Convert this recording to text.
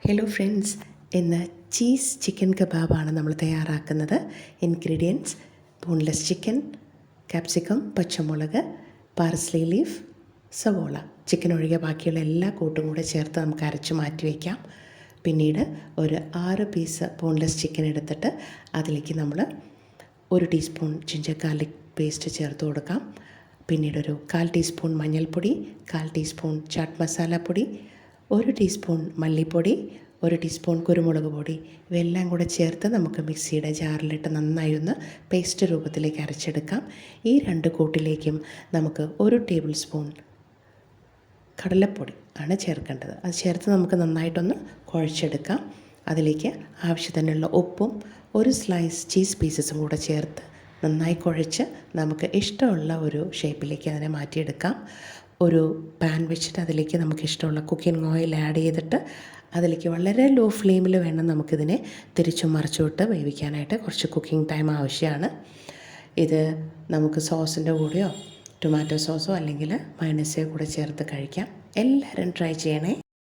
Hello friends, ഇന്ന് cheese chicken കബാബാണ് നമ്മൾ തയ്യാറാക്കുന്നത്. ഇൻഗ്രീഡിയൻസ്: ബോൺലെസ് ചിക്കൻ, ക്യാപ്സിക്കം, പച്ചമുളക്, പാർസ്ലി ലീഫ്, സവോള. ചിക്കൻ ഒഴികെ ബാക്കിയുള്ള എല്ലാ കൂട്ടും കൂടെ ചേർത്ത് നമുക്ക് അരച്ച് മാറ്റി വയ്ക്കാം. പിന്നീട് ഒരു 6 പീസ് ബോൺലെസ് ചിക്കൻ എടുത്തിട്ട് അതിലേക്ക് നമ്മൾ 1 ടീസ്പൂൺ ജിഞ്ചർ ഗാർലിക് പേസ്റ്റ് ചേർത്ത് കൊടുക്കാം. പിന്നീട് ഒരു 1/4 ടീസ്പൂൺ മഞ്ഞൾപ്പൊടി, 1/4 ടീസ്പൂൺ ചാട്ട് മസാലപ്പൊടി, 1 ടീസ്പൂൺ മല്ലിപ്പൊടി, 1 ടീസ്പൂൺ കുരുമുളക് പൊടി, ഇവയെല്ലാം കൂടെ ചേർത്ത് നമുക്ക് മിക്സിയുടെ ജാറിലിട്ട് നന്നായി ഒന്ന് പേസ്റ്റ് രൂപത്തിലേക്ക് അരച്ചെടുക്കാം. ഈ 2 കൂട്ടിലേക്കും നമുക്ക് 1 ടേബിൾ സ്പൂൺ കടലപ്പൊടി ആണ് ചേർക്കേണ്ടത്. അത് ചേർത്ത് നമുക്ക് നന്നായിട്ടൊന്ന് കുഴച്ചെടുക്കാം. അതിലേക്ക് ആവശ്യത്തിനുള്ള ഉപ്പും 1 സ്ലൈസ് ചീസ് പീസസും കൂടെ ചേർത്ത് നന്നായി കുഴച്ച് നമുക്ക് ഇഷ്ടമുള്ള ഒരു ഷേപ്പിലേക്ക് അതിനെ മാറ്റിയെടുക്കാം. ഒരു പാൻ വെച്ചിട്ട് അതിലേക്ക് നമുക്ക് ഇഷ്ടമുള്ള കുക്കിംഗ് ഓയിൽ ആഡ് ചെയ്തിട്ട് അതിലേക്ക് വളരെ ലോ ഫ്ലെയിമിൽ വേണം നമുക്കിതിനെ തിരിച്ചും മറിച്ചുവിട്ട് വേവിക്കാനായിട്ട്. കുറച്ച് കുക്കിംഗ് ടൈം ആവശ്യമാണ്. ഇത് നമുക്ക് സോസിൻ്റെ കൂടെയോ ടൊമാറ്റോ സോസോ അല്ലെങ്കിൽ മയോണൈസോ കൂടെ ചേർത്ത് കഴിക്കാം. എല്ലാവരും ട്രൈ ചെയ്യണേ.